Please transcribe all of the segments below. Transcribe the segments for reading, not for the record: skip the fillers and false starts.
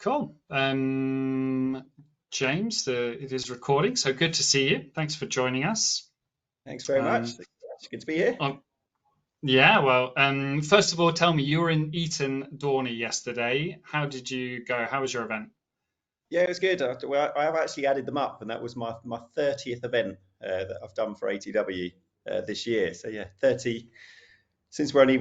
Cool. James, it is recording, so good to see you. Thanks for joining us. Thanks very much. Um, It's good to be here. oh, yeah, well, first of all, tell me, you were in Eton Dorney yesterday. How did you go? How was your event? Yeah, it was good. I have actually added them up, and that was my 30th event that I've done for ATW this year. So yeah, 30 since we're only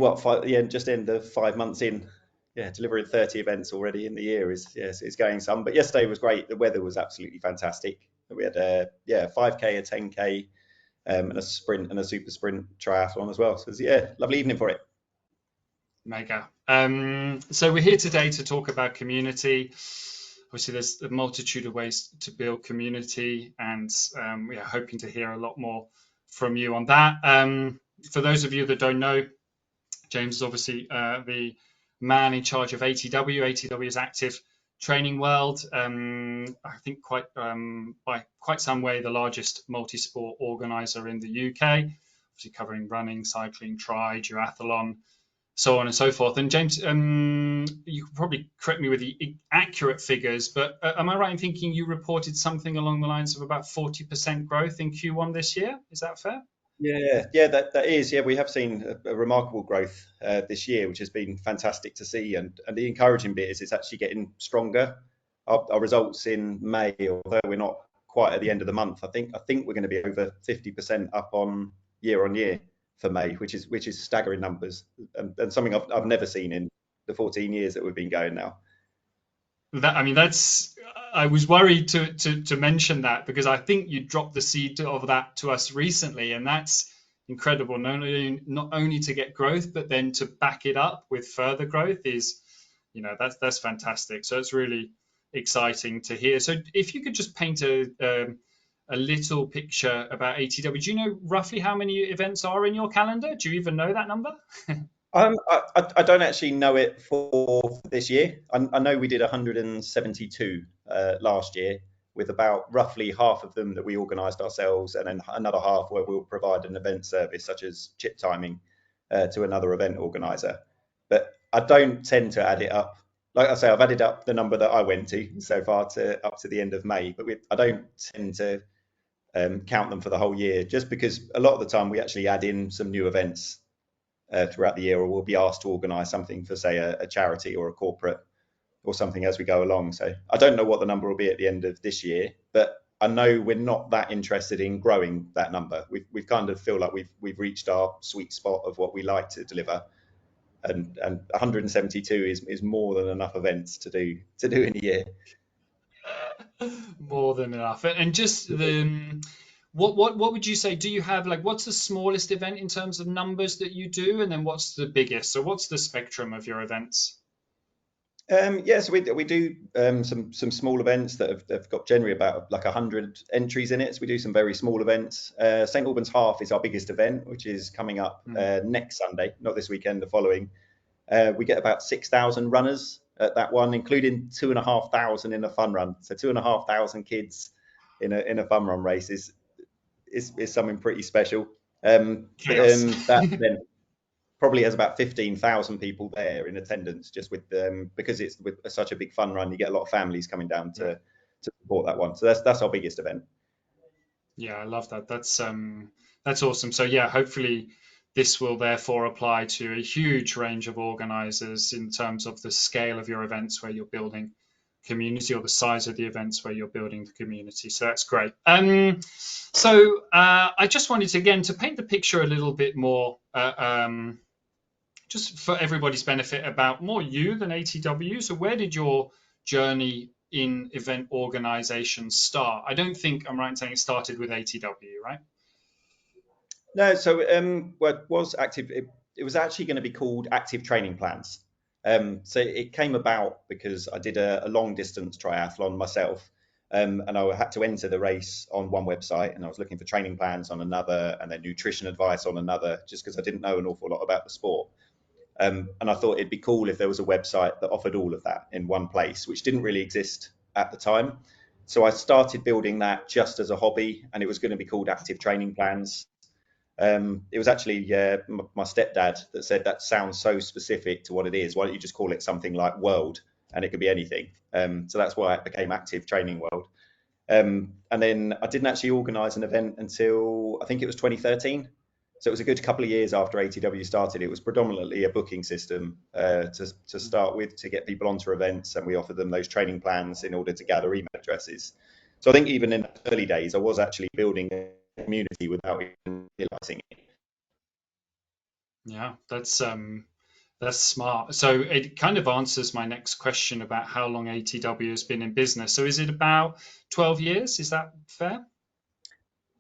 just end of 5 months in. Yeah, delivering 30 events already in the year is going some. But yesterday was great. The weather was absolutely fantastic. We had a 5K, a 10K, and a sprint and a super sprint triathlon as well. So it was, lovely evening for it. Mega. So we're here today to talk about community. Obviously, there's a multitude of ways to build community, and we are hoping to hear a lot more from you on that. For those of you that don't know, James is obviously the man in charge of ATW. ATW is Active Training World. I think by quite some way the largest multi-sport organizer in the UK, obviously covering running, cycling, duathlon, so on and so forth. And James, you can probably correct me with the accurate figures, but am I right in thinking you reported something along the lines of about 40% growth in Q1 this year? Is that fair? Yeah, that is. Yeah, we have seen a remarkable growth this year, which has been fantastic to see. And the encouraging bit is it's actually getting stronger. Our results in May, although we're not quite at the end of the month, I think we're going to be over 50% up on year for May, which is staggering numbers, and something I've never seen in the 14 years that we've been going now. That's. I was worried to mention that because I think you dropped the seed of that to us recently, and that's incredible. Not only to get growth, but then to back it up with further growth is, that's fantastic. So it's really exciting to hear. So if you could just paint a little picture about ATW. Do you know roughly how many events are in your calendar? Do you even know that number? I don't actually know it for this year. I know we did 172 last year, with about roughly half of them that we organised ourselves, and then another half where we'll provide an event service such as chip timing to another event organiser. But I don't tend to add it up. Like I say, I've added up the number that I went to so far up to the end of May, but I don't tend to count them for the whole year, just because a lot of the time we actually add in some new events throughout the year, or we'll be asked to organise something for, say, a charity or a corporate or something as we go along. So I don't know what the number will be at the end of this year, but I know we're not that interested in growing that number. We've kind of feel like we've reached our sweet spot of what we like to deliver, and 172 is more than enough events to do in a year. More than enough. And just what would you say? Do you have what's the smallest event in terms of numbers that you do, and then what's the biggest? So what's the spectrum of your events? So we do some small events that have got generally about 100 entries in it. So we do some very small events. St Albans Half is our biggest event, which is coming up next Sunday, not this weekend, the following. We get about 6,000 runners at that one, including 2,500 in a fun run. So 2,500 kids in a fun run race is something pretty special. That event probably has about 15,000 people there in attendance, just with because it's with such a big fun run. You get a lot of families coming down to support that one. So that's our biggest event. Yeah, I love that. That's awesome. So yeah, hopefully this will therefore apply to a huge range of organisers in terms of the scale of your events where you're building community, or the size of the events where you're building the community. So that's great. So I just wanted to, again, to paint the picture a little bit more, just for everybody's benefit, about more you than ATW. So where did your journey in event organisation start? I don't think I'm right in saying it started with ATW, right? No, so what was active? It was actually going to be called Active Training Plans. So it came about because I did a long distance triathlon myself, and I had to enter the race on one website, and I was looking for training plans on another, and then nutrition advice on another, just because I didn't know an awful lot about the sport. And I thought it'd be cool if there was a website that offered all of that in one place, which didn't really exist at the time. So I started building that just as a hobby, and it was going to be called Active Training Plans. It was actually my stepdad that said, that sounds so specific to what it is. Why don't you just call it something like World? and it could be anything. So that's why it became Active Training World. And then I didn't actually organise an event until I think it was 2013. So it was a good couple of years after ATW started. It was predominantly a booking system to start with, to get people onto events, and we offered them those training plans in order to gather email addresses. So I think even in the early days, I was actually building a community without even realising it. Yeah, that's smart. So it kind of answers my next question about how long ATW has been in business. So is it about 12 years? Is that fair?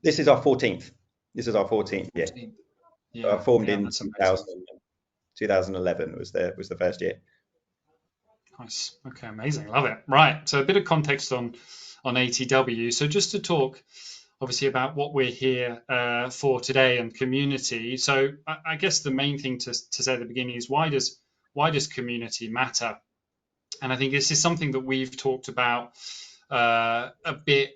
This is our 14th. This is our 14th year. 14. I Yeah, formed yeah, in that's amazing. 2011 was the first year. Nice. Okay, amazing. Love it. Right. So a bit of context on ATW. So just to talk obviously about what we're here for today and community. So I guess the main thing to say at the beginning is why does community matter? And I think this is something that we've talked about a bit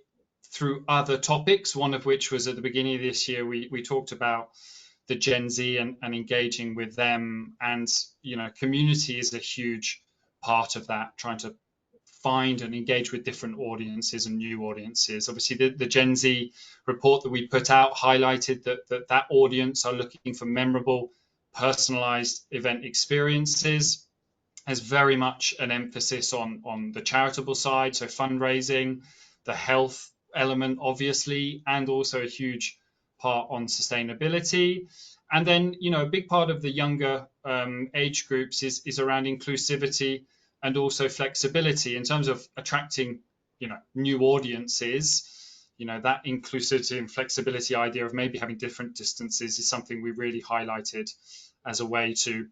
through other topics. One of which was at the beginning of this year, we talked about the Gen Z and engaging with them. And, community is a huge part of that, trying to find and engage with different audiences and new audiences. Obviously, the Gen Z report that we put out highlighted that audience are looking for memorable, personalized event experiences. There's very much an emphasis on the charitable side, so fundraising, the health element, obviously, and also a huge part on sustainability. And then, a big part of the younger age groups is around inclusivity and also flexibility in terms of attracting, new audiences. That inclusivity and flexibility idea of maybe having different distances is something we really highlighted as a way to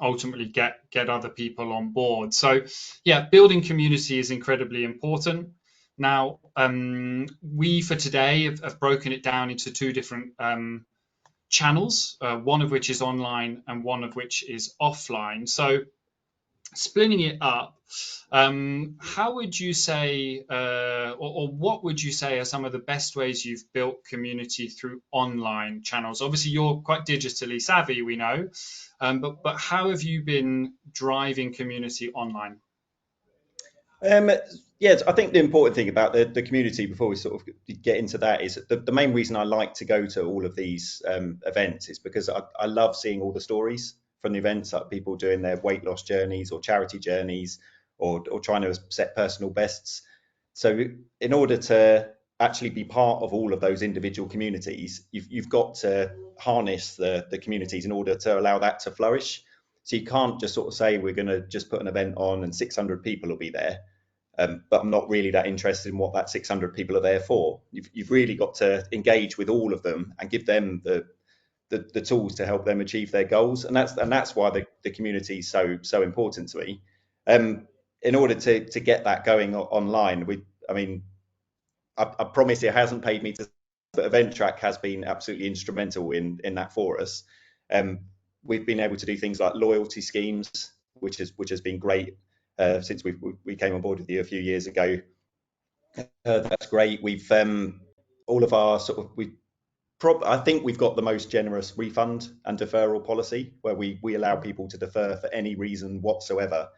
ultimately get other people on board. So yeah, building community is incredibly important. Now, we for today have broken it down into two different channels, one of which is online and one of which is offline. So splitting it up, how would you say, or what would you say are some of the best ways you've built community through online channels? Obviously, you're quite digitally savvy, we know, but how have you been driving community online? Um, yes, I think the important thing about the community before we sort of get into that is the main reason I like to go to all of these events is because I love seeing all the stories from the events, like people doing their weight loss journeys or charity journeys or trying to set personal bests. So in order to actually be part of all of those individual communities, you've got to harness the communities in order to allow that to flourish. So you can't just sort of say we're going to just put an event on and 600 people will be there, but I'm not really that interested in what that 600 people are there for. You've really got to engage with all of them and give them the tools to help them achieve their goals, and that's why the community is so important to me. In order to get that going online, I mean, I promise it hasn't paid me to, but Eventrac has been absolutely instrumental in that for us. Um, we've been able to do things like loyalty schemes, which has been great since we came on board with you a few years ago. That's great. We've all of our sort of I think we've got the most generous refund and deferral policy where we allow people to defer for any reason whatsoever.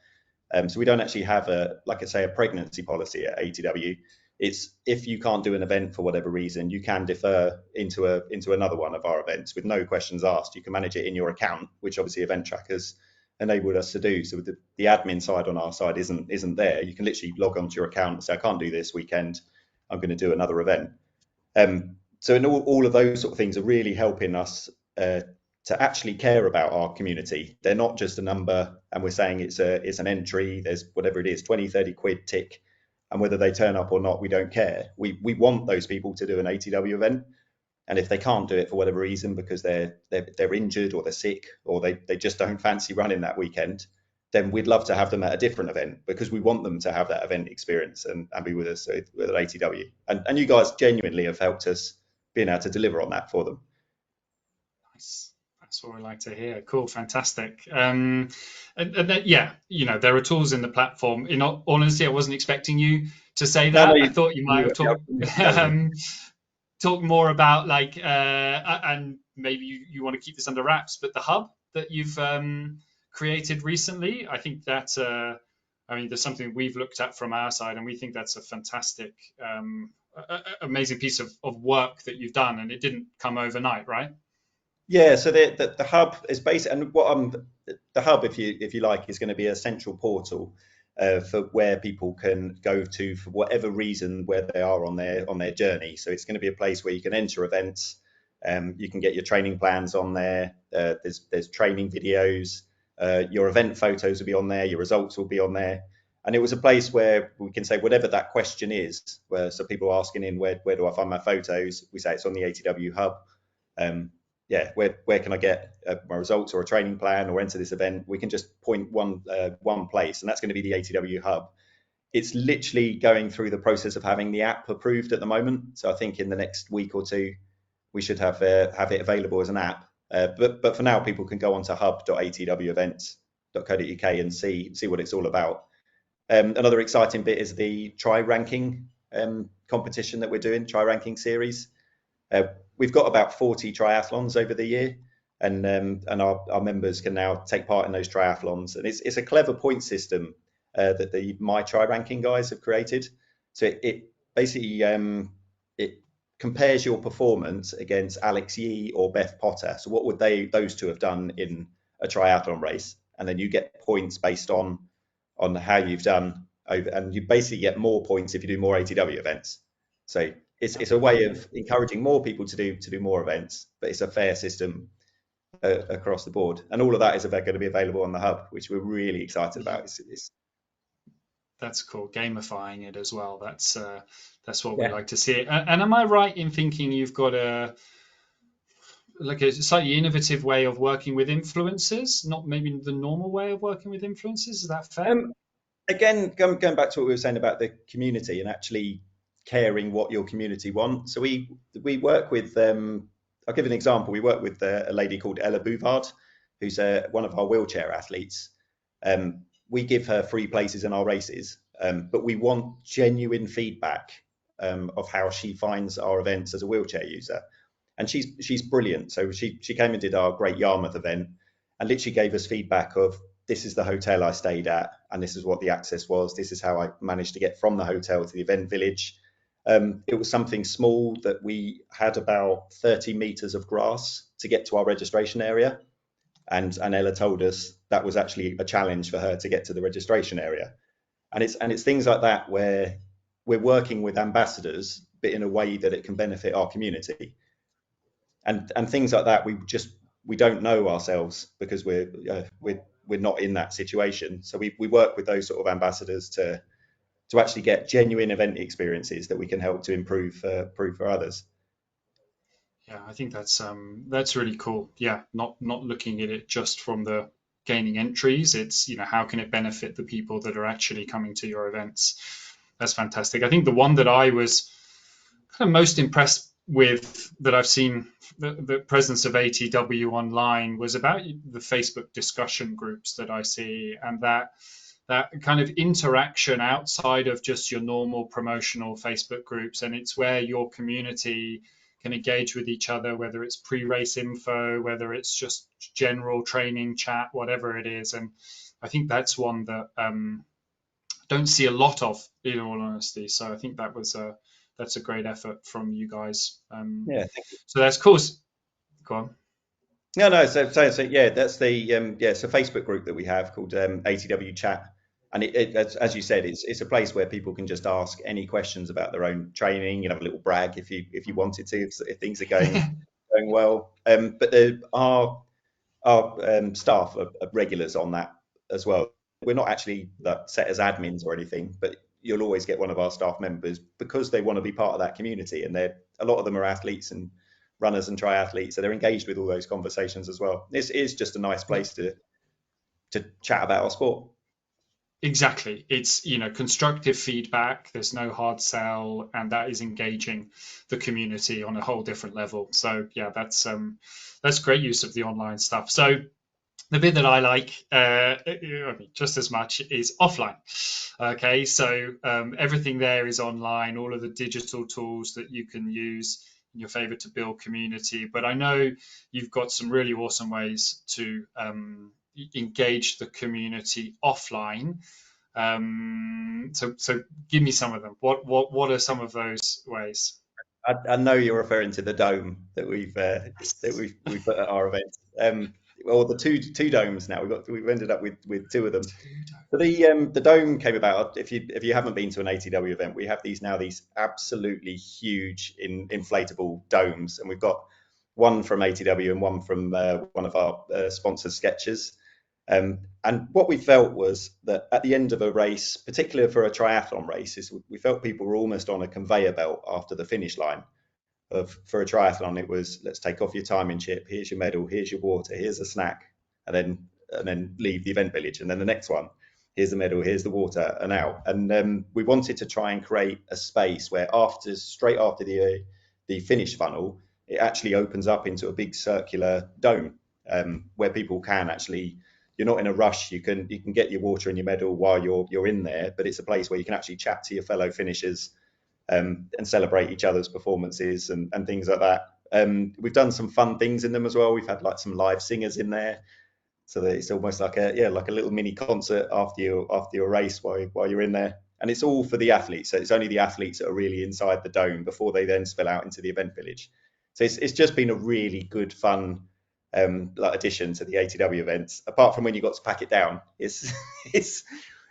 So we don't actually have like I say, a pregnancy policy at ATW. It's if you can't do an event for whatever reason, you can defer into another one of our events with no questions asked. You can manage it in your account, which obviously Eventrac has enabled us to do. So the admin side on our side isn't there. You can literally log onto your account and say, I can't do this weekend. I'm going to do another event. So in all of those sort of things are really helping us to actually care about our community. They're not just a number and we're saying it's an entry, there's whatever it is, 20, 30 quid tick, and whether they turn up or not, we don't care. We want those people to do an ATW event. And if they can't do it for whatever reason because they're injured or they're sick or they just don't fancy running that weekend, then we'd love to have them at a different event because we want them to have that event experience and be with us with an ATW. And you guys genuinely have helped us being able to deliver on that for them. Nice. That's what we like to hear. Cool, fantastic. And then, yeah, there are tools in the platform. In all honesty, I wasn't expecting you to say No, no, that. I thought you might have talked you talk more about and maybe you want to keep this under wraps, but the hub that you've created recently, I think that's a I mean, there's something we've looked at from our side, and we think that's a fantastic, amazing piece of work that you've done, and it didn't come overnight, right? Yeah, so the hub is based, and the hub, if you like, is going to be a central portal for where people can go to for whatever reason where they are on their journey. So it's going to be a place where you can enter events, you can get your training plans on there. There's training videos, your event photos will be on there, your results will be on there, and it was a place where we can say whatever that question is. Where so people are asking in where do I find my photos? We say it's on the ATW hub. Um, yeah, where can I get my results or a training plan or enter this event? We can just point one place, and that's going to be the ATW hub. It's literally going through the process of having the app approved at the moment. So I think in the next week or two, we should have it available as an app. But for now, people can go onto hub.atwevents.co.uk and see what it's all about. Another exciting bit is the try ranking competition that we're doing, try ranking series. We've got about 40 triathlons over the year, and our members can now take part in those triathlons. And it's a clever point system that the My Tri Ranking guys have created. So it basically it compares your performance against Alex Yee or Beth Potter. So what would those two have done in a triathlon race? And then you get points based on how you've done over, and you basically get more points if you do more ATW events. So it's a way of encouraging more people to do more events, but it's a fair system across the board, and all of that is going to be available on the hub, which we're really excited about. That's cool. Gamifying it as well. That's what we Yeah. like to see. And am I right in thinking you've got a slightly innovative way of working with influencers, not maybe the normal way of working with influencers? Is that fair? Um, Again, going back to what we were saying about the community and actually caring what your community want. So we work with. I'll give an example. We work with a lady called Ella Bouvard, who's one of our wheelchair athletes. We give her free places in our races, but we want genuine feedback of how she finds our events as a wheelchair user. And she's brilliant. So she came and did our Great Yarmouth event, and literally gave us feedback of, this is the hotel I stayed at, and this is what the access was. This is how I managed to get from the hotel to the event village. It was something small that we had about 30 meters of grass to get to our registration area. And Ella told us that was actually a challenge for her to get to the registration area. And it's things like that where we're working with ambassadors, but in a way that it can benefit our community. And things like that we don't know ourselves because we're not in that situation. So we work with those sort of ambassadors to actually get genuine event experiences that we can help to improve for others. Yeah, I think that's really cool. Yeah, not looking at it just from the gaining entries. It's, how can it benefit the people that are actually coming to your events? That's fantastic. I think the one that I was kind of most impressed with that I've seen the presence of ATW online was about the Facebook discussion groups that I see, and that kind of interaction outside of just your normal promotional Facebook groups. And it's where your community can engage with each other, whether it's pre-race info, whether it's just general training chat, whatever it is. And I think that's one that don't see a lot of, in all honesty. So I think that's a great effort from you guys. Yeah. So that's cool. Go on. No. So yeah, that's the it's a Facebook group that we have called ATW Chat, and as you said, it's a place where people can just ask any questions about their own training. You know, have a little brag if you wanted to, if things are going well. But our staff are regulars on that as well. We're not actually set as admins or anything, but you'll always get one of our staff members because they want to be part of that community, and a lot of them are athletes and runners and triathletes, so they're engaged with all those conversations as well. This is just a nice place to chat about our sport. Exactly. It's, constructive feedback. There's no hard sell, and that is engaging the community on a whole different level. So yeah, that's great use of the online stuff. So the bit that I like just as much is offline. Okay, so everything there is online, all of the digital tools that you can use in your favor to build community. But I know you've got some really awesome ways to engage the community offline. So give me some of them. What are some of those ways? I know you're referring to the dome we put at our event. Well, the two domes now. We've ended up with two of them. But the dome came about. If you haven't been to an ATW event, we have these absolutely huge inflatable domes, and we've got one from ATW and one from one of our sponsors, Skechers. And what we felt was that at the end of a race, particularly for a triathlon race, is we felt people were almost on a conveyor belt after the finish line. For a triathlon, it was, let's take off your timing chip. Here's your medal. Here's your water. Here's a snack, and then leave the event village. And then the next one, here's the medal. Here's the water, and out. And we wanted to try and create a space where straight after the finish funnel, it actually opens up into a big circular dome, where people can actually. You're not in a rush. You can get your water and your medal while you're in there, but it's a place where you can actually chat to your fellow finishers, and celebrate each other's performances and things like that. We've done some fun things in them as well. We've had like some live singers in there, so that it's almost like a little mini concert after your race while you're in there. And it's all for the athletes. So it's only the athletes that are really inside the dome before they then spill out into the event village. So it's just been a really good fun like addition to the ATW events. Apart from when you got to pack it down, it's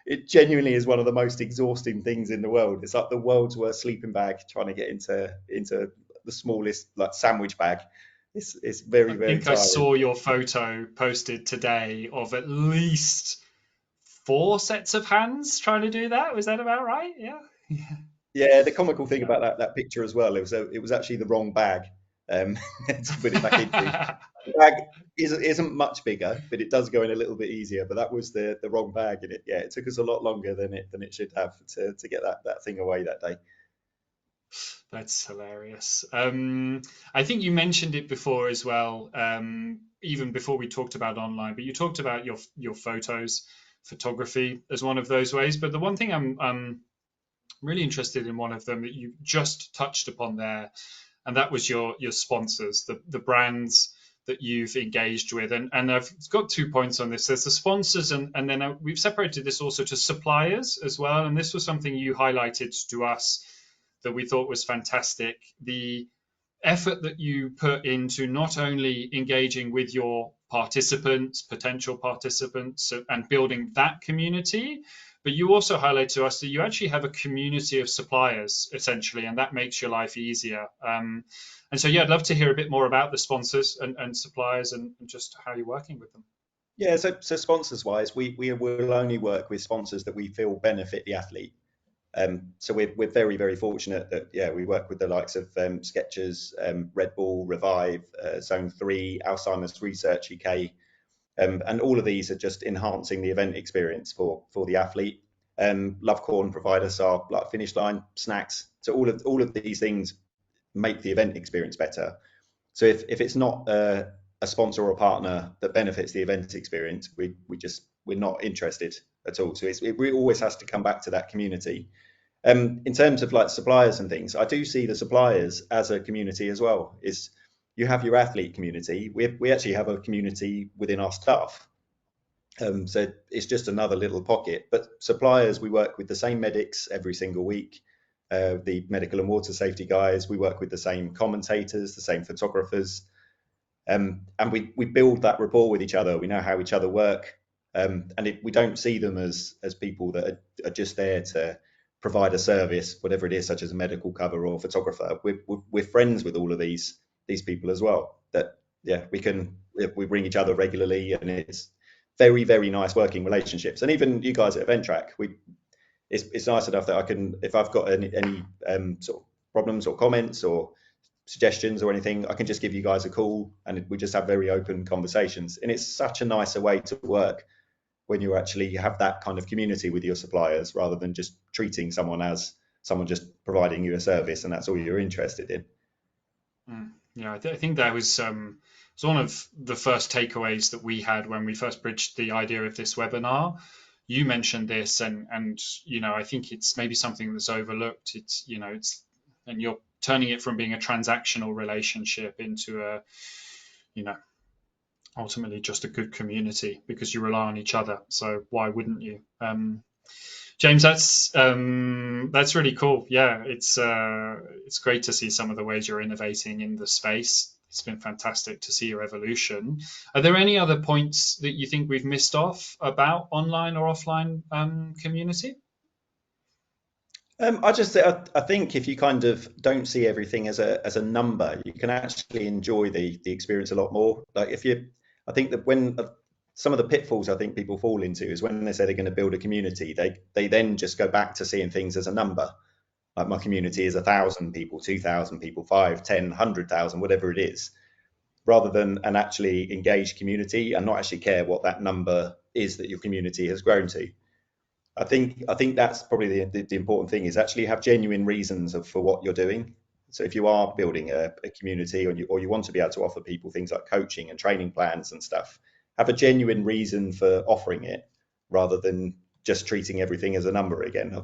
it genuinely is one of the most exhausting things in the world. It's like the world's worst sleeping bag trying to get into the smallest like sandwich bag. It's very, I very think I tiring. saw your photo posted today of at least four sets of hands trying to do that. Was that about right? Yeah. Yeah, the comical thing about that picture as well, it was actually the wrong bag to put it back into. Yeah. The bag isn't much bigger, but it does go in a little bit easier. But that was the wrong bag, and it took us a lot longer than it should have to get that thing away that day. That's hilarious. I think you mentioned it before as well, even before we talked about online, but you talked about your photography as one of those ways. But the one thing I'm really interested in one of them that you just touched upon there, and that was your sponsors, the brands that you've engaged with. And I've got 2 points on this. There's the sponsors, and then we've separated this also to suppliers as well. And this was something you highlighted to us that we thought was fantastic. The effort that you put into not only engaging with your participants, potential participants, and building that community, but you also highlight to us that you actually have a community of suppliers, essentially, and that makes your life easier. And so, yeah, I'd love to hear a bit more about the sponsors and suppliers and just how you're working with them. Yeah, so sponsors wise, we will only work with sponsors that we feel benefit the athlete. So we're very, very fortunate that we work with the likes of Skechers, Red Bull, Revive, Zone 3, Alzheimer's Research UK, and all of these are just enhancing the event experience for the athlete. Lovecorn provide us our like finish line snacks. So all of these things make the event experience better. So if it's not a sponsor or a partner that benefits the event experience, we're not interested at all. So it always has to come back to that community. In terms of like suppliers and things, I do see the suppliers as a community as well. Is you have your athlete community. We actually have a community within our staff. So it's just another little pocket. But suppliers, we work with the same medics every single week. The medical and water safety guys, we work with the same commentators, the same photographers, and we build that rapport with each other. We know how each other work, and we don't see them as people that are just there to provide a service, whatever it is, such as a medical cover or photographer. We're friends with all of these people as well. That we bring each other regularly, and it's very, very nice working relationships. And even you guys at Eventrac, it's nice enough that I can, if I've got any sort of problems or comments or suggestions or anything, I can just give you guys a call and we just have very open conversations. And it's such a nicer way to work when you actually have that kind of community with your suppliers rather than just treating someone as someone just providing you a service and that's all you're interested in. Yeah, I think that was one of the first takeaways that we had when we first bridged the idea of this webinar. You mentioned this, and I think it's maybe something that's overlooked. And you're turning it from being a transactional relationship into a, you know, ultimately just a good community because you rely on each other. So why wouldn't you? James, that's really cool. Yeah, it's great to see some of the ways you're innovating in the space. It's been fantastic to see your evolution. Are there any other points that you think we've missed off about online or offline community? I think if you kind of don't see everything as a number, you can actually enjoy the experience a lot more. Like if you, I think that when some of the pitfalls I think people fall into is when they say they're going to build a community, they then just go back to seeing things as a number. Like my community is 1,000 people, 2,000 people, 5, 10, 100,000, whatever it is, rather than an actually engaged community and not actually care what that number is that your community has grown to. I think that's probably the important thing is actually have genuine reasons for what you're doing. So if you are building a community or you want to be able to offer people things like coaching and training plans and stuff, have a genuine reason for offering it rather than just treating everything as a number again. I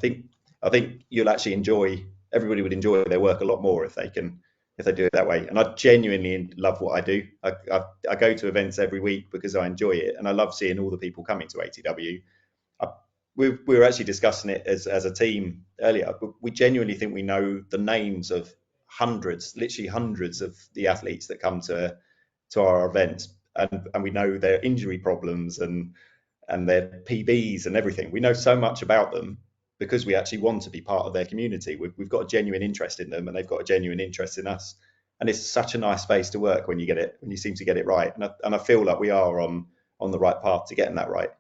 think you'll actually enjoy everybody would enjoy their work a lot more if they do it that way. And I genuinely love what I do. I go to events every week because I enjoy it and I love seeing all the people coming to ATW. I, we were actually discussing it as a team earlier, but we genuinely think we know the names of hundreds, literally hundreds of the athletes that come to our events, and we know their injury problems and their PBs and everything. We know so much about them because we actually want to be part of their community. We've got a genuine interest in them, and they've got a genuine interest in us. And it's such a nice space to work when you seem to get it right. And I feel like we are on the right path to getting that right.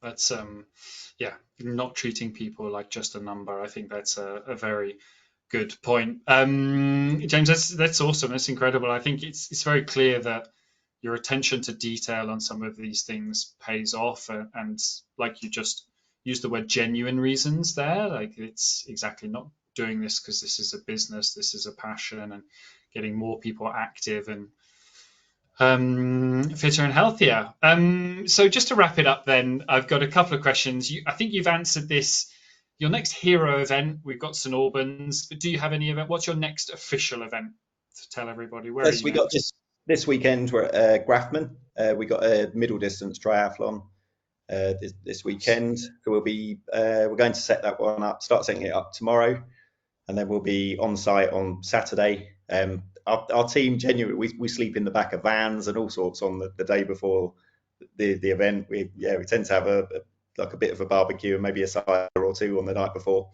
That's yeah, not treating people like just a number. I think that's a very good point. James, that's awesome. That's incredible. I think it's very clear that your attention to detail on some of these things pays off, and like you just used the word genuine reasons there. Like it's exactly not doing this because this is a business, this is a passion, and getting more people active and fitter and healthier. So just to wrap it up, then I've got a couple of questions. I think you've answered this. Your next hero event, we've got St Albans, but do you have any event? What's your next official event to tell everybody? Where are Yes, you we got next? just this weekend. We're at Grafman. We got a middle distance triathlon this Nice. weekend. So we're going to set that one up, start setting it up tomorrow, and then we'll be on site on Saturday. Our team genuinely we sleep in the back of vans and all sorts on the day before the event. We tend to have like a bit of a barbecue and maybe a cider or two on the night before,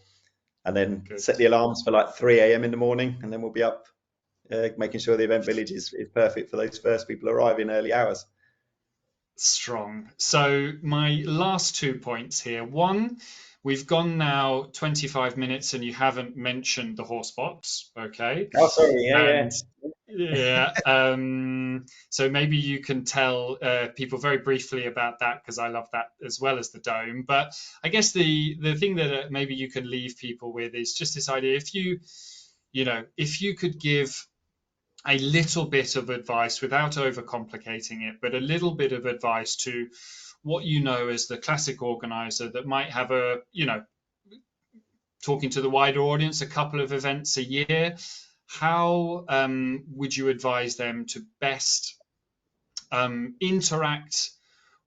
and then Good. set the alarms for like 3 a.m. in the morning, and then we'll be up making sure the event village is perfect for those first people arriving early hours. Strong. So my last 2 points here. One, we've gone now 25 minutes and you haven't mentioned the horse box. Okay. Oh, sorry. Yeah, And yeah, so maybe you can tell people very briefly about that because I love that as well as the dome. But I guess the thing that maybe you can leave people with is just this idea. If you could give a little bit of advice without overcomplicating it, but a little bit of advice to what you know as the classic organizer that might have talking to the wider audience, a couple of events a year. How would you advise them to best interact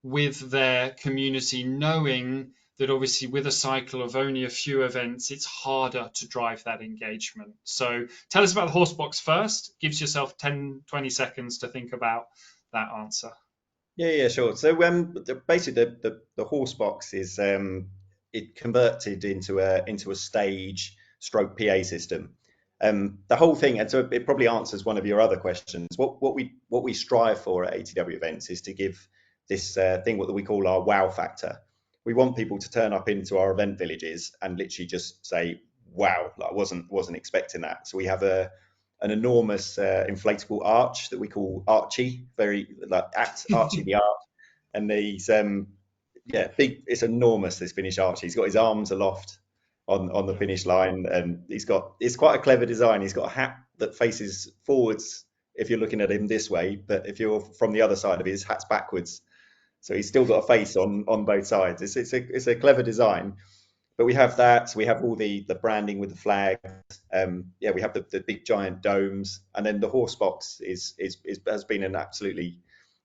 with their community, knowing that obviously with a cycle of only a few events, it's harder to drive that engagement? So tell us about the horse box first. Gives yourself 10, 20 seconds to think about that answer. yeah, sure. So basically the horse box is it converted into a stage stroke PA system. The whole thing, and so it probably answers one of your other questions. What we strive for at ATW events is to give this thing what we call our wow factor. We want people to turn up into our event villages and literally just say, "Wow, like, I wasn't expecting that." So we have an enormous inflatable arch that we call Archie, very like at Archie the Arch, and he's big. It's enormous. This Finnish Archie. He's got his arms aloft on the Yeah. finish line, and it's quite a clever design. He's got a hat that faces forwards if you're looking at him this way, but if you're from the other side of his hat's backwards. So he's still got a face on both sides. It's a clever design. But we have that. So we have all the branding with the flag. We have the big giant domes, and then the horse box has been an absolutely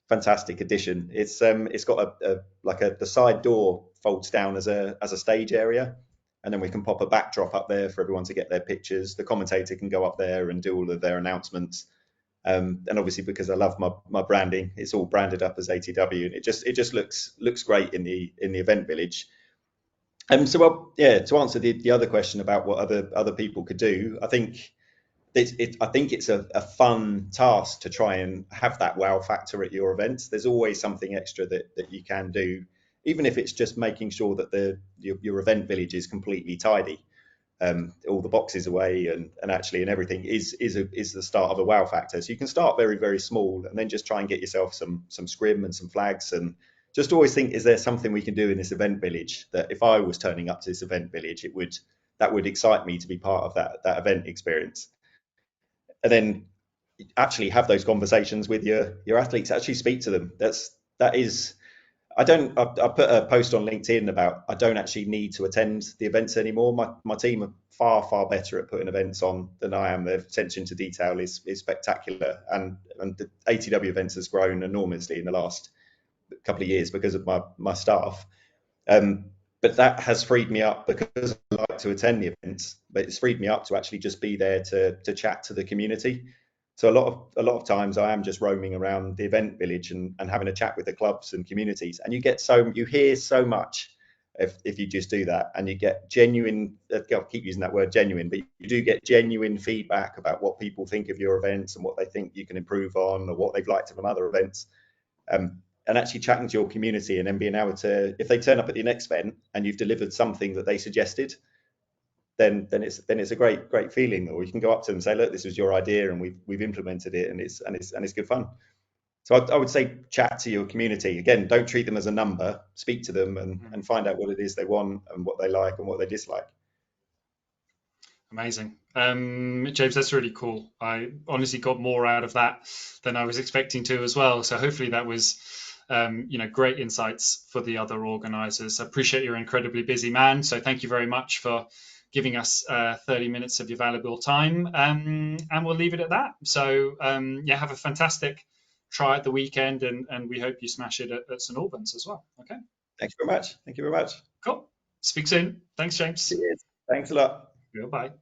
fantastic addition. It's got the side door folds down as a stage area, and then we can pop a backdrop up there for everyone to get their pictures. The commentator can go up there and do all of their announcements. And obviously, because I love my branding, it's all branded up as ATW, and it just looks great in the event village. So well, yeah, to answer the other question about what other people could do, I think it's a fun task to try and have that wow factor at your events. There's always something extra that you can do, even if it's just making sure that your event village is completely tidy, all the boxes away, and everything is the start of a wow factor. So you can start very, very small, and then just try and get yourself some scrim and some flags, and just always think, is there something we can do in this event village that if I was turning up to this event village, that would excite me to be part of that event experience. And then actually have those conversations with your athletes. Actually speak to them. That is. I put a post on LinkedIn about I don't actually need to attend the events anymore. My team are far better at putting events on than I am. Their attention to detail is spectacular, and the ATW events has grown enormously in the last couple of years because of my staff. But that has freed me up because I like to attend the events. But it's freed me up to actually just be there to chat to the community. So a lot of times I am just roaming around the event village and having a chat with the clubs and communities, and you hear so much if you just do that, and you get genuine. I'll keep using that word genuine, but you do get genuine feedback about what people think of your events and what they think you can improve on, or what they've liked from other events. And actually chatting to your community, and then being able to, if they turn up at your next event and you've delivered something that they suggested, then it's a great feeling. Or you can go up to them and say, look, this was your idea, and we've implemented it, and it's good fun. So I would say chat to your community. Again, don't treat them as a number. Speak to them and find out what it is they want and what they like and what they dislike. Amazing. James, that's really cool. I honestly got more out of that than I was expecting to as well. So hopefully that was, great insights for the other organisers. I appreciate you're an incredibly busy man. So thank you very much for giving us 30 minutes of your valuable time. And we'll leave it at that. So have a fantastic try at the weekend, and we hope you smash it at St Albans as well. Okay. Thank you very much. Thank you very much. Cool. Speak soon. Thanks, James. Cheers. Thanks a lot. Goodbye.